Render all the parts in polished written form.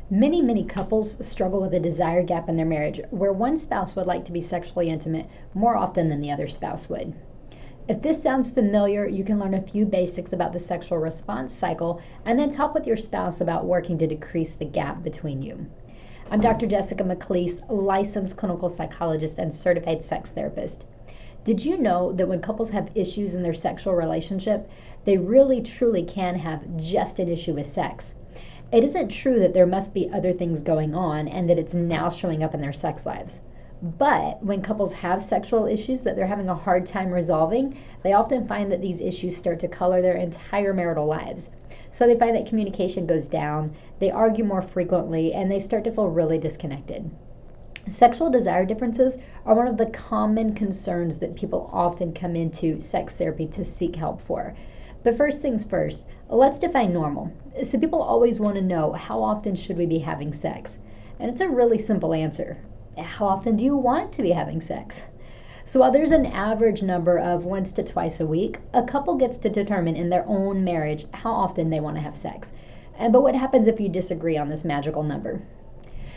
Many couples struggle with a desire gap in their marriage where one spouse would like to be sexually intimate more often than the other spouse would. If this sounds familiar, you can learn a few basics about the sexual response cycle and then talk with your spouse about working to decrease the gap between you. I'm Dr. Jessica McLeese, licensed clinical psychologist and certified sex therapist. Did you know that when couples have issues in their sexual relationship, they really truly can have just an issue with sex? It isn't true that there must be other things going on and that it's now showing up in their sex lives. But when couples have sexual issues that they're having a hard time resolving, they often find that these issues start to color their entire marital lives. So they find that communication goes down, they argue more frequently, and they start to feel really disconnected. Sexual desire differences are one of the common concerns that people often come into sex therapy to seek help for. But first things first, let's define normal. So people always want to know, how often should we be having sex? And it's a really simple answer. How often do you want to be having sex? So while there's an average number of once to twice a week, a couple gets to determine in their own marriage how often they want to have sex. But what happens if you disagree on this magical number?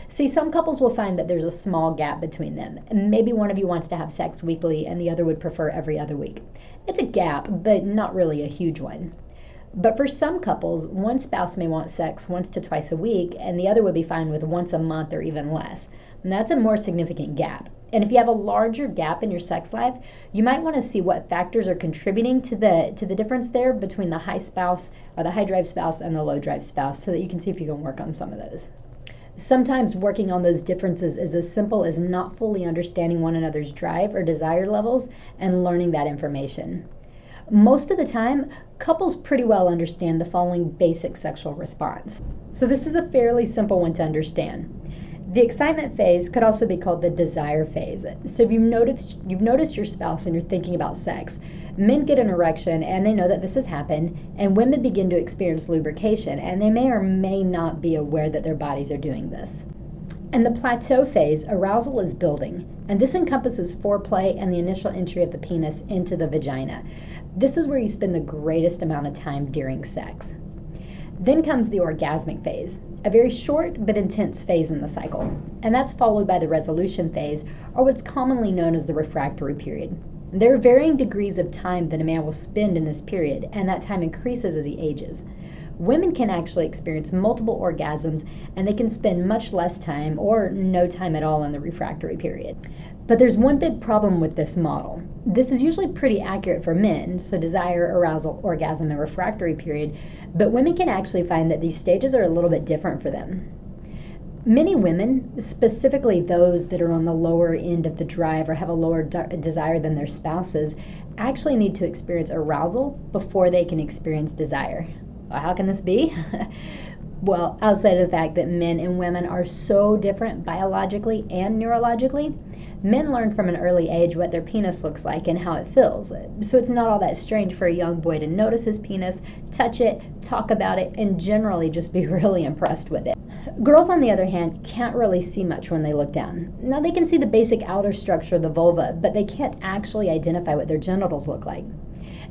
See, some couples will find that there's a small gap between them. Maybe one of you wants to have sex weekly and the other would prefer every other week. It's a gap, but not really a huge one. But for some couples, one spouse may want sex once to twice a week and the other would be fine with once a month or even less. And that's a more significant gap. And if you have a larger gap in your sex life, you might want to see what factors are contributing to the difference there between the high spouse or the high drive spouse and the low drive spouse, so that you can see if you can work on some of those. Sometimes working on those differences is as simple as not fully understanding one another's drive or desire levels and learning that information. Most of the time, couples pretty well understand the following basic sexual response. So this is a fairly simple one to understand. The excitement phase could also be called the desire phase. So if you've noticed your spouse and you're thinking about sex, men get an erection and they know that this has happened, and women begin to experience lubrication and they may or may not be aware that their bodies are doing this. In the plateau phase, arousal is building, and this encompasses foreplay and the initial entry of the penis into the vagina. This is where you spend the greatest amount of time during sex. Then comes the orgasmic phase, a very short but intense phase in the cycle, and that's followed by the resolution phase, or what's commonly known as the refractory period. There are varying degrees of time that a man will spend in this period, and that time increases as he ages. Women can actually experience multiple orgasms, and they can spend much less time or no time at all in the refractory period. But there's one big problem with this model. This is usually pretty accurate for men, so desire, arousal, orgasm, and refractory period, but women can actually find that these stages are a little bit different for them. Many women, specifically those that are on the lower end of the drive or have a lower desire than their spouses, actually need to experience arousal before they can experience desire. Well, how can this be? Well, outside of the fact that men and women are so different biologically and neurologically, men learn from an early age what their penis looks like and how it feels. So it's not all that strange for a young boy to notice his penis, touch it, talk about it, and generally just be really impressed with it. Girls, on the other hand, can't really see much when they look down. Now, they can see the basic outer structure of the vulva, but they can't actually identify what their genitals look like.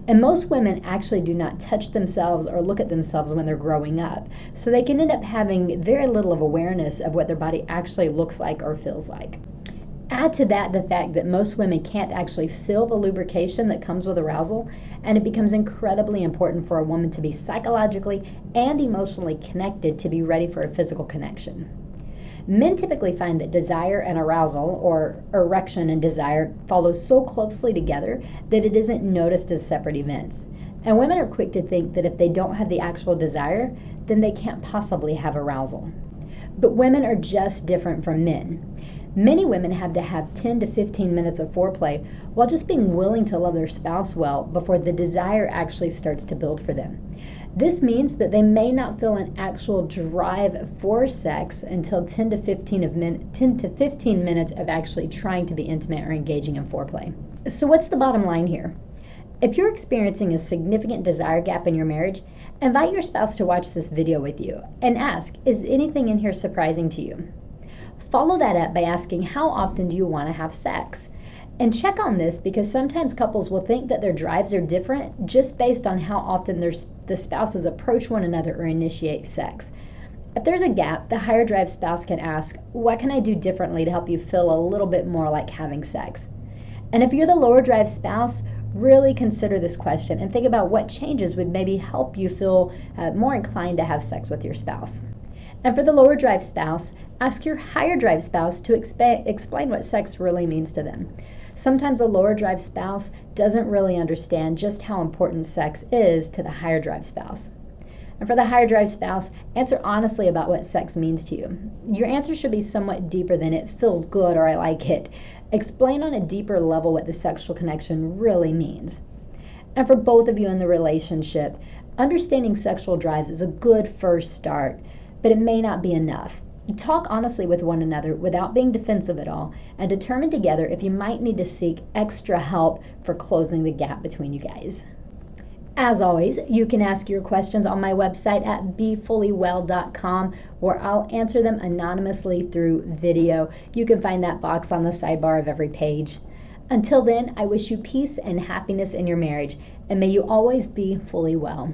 And most women actually do not touch themselves or look at themselves when they're growing up, so they can end up having very little of awareness of what their body actually looks like or feels like. Add to that the fact that most women can't actually feel the lubrication that comes with arousal, and it becomes incredibly important for a woman to be psychologically and emotionally connected to be ready for a physical connection. Men typically find that desire and arousal, or erection and desire, follow so closely together that it isn't noticed as separate events. And women are quick to think that if they don't have the actual desire, then they can't possibly have arousal. But women are just different from men. Many women have to have 10 to 15 minutes of foreplay while just being willing to love their spouse well before the desire actually starts to build for them. This means that they may not feel an actual drive for sex until 10 to 15 minutes of actually trying to be intimate or engaging in foreplay. So what's the bottom line here? If you're experiencing a significant desire gap in your marriage, invite your spouse to watch this video with you and ask, is anything in here surprising to you? Follow that up by asking, how often do you want to have sex? And check on this, because sometimes couples will think that their drives are different just based on how often the spouses approach one another or initiate sex. If there's a gap, the higher drive spouse can ask, what can I do differently to help you feel a little bit more like having sex? And if you're the lower drive spouse, really consider this question and think about what changes would maybe help you feel more inclined to have sex with your spouse. And for the lower drive spouse, ask your higher drive spouse to explain what sex really means to them. Sometimes a lower drive spouse doesn't really understand just how important sex is to the higher drive spouse. And for the higher drive spouse, answer honestly about what sex means to you. Your answer should be somewhat deeper than it feels good or I like it. Explain on a deeper level what the sexual connection really means. And for both of you in the relationship, understanding sexual drives is a good first start, but it may not be enough. Talk honestly with one another without being defensive at all, and determine together if you might need to seek extra help for closing the gap between you guys. As always, you can ask your questions on my website at befullywell.com, where I'll answer them anonymously through video. You can find that box on the sidebar of every page. Until then, I wish you peace and happiness in your marriage, and may you always be fully well.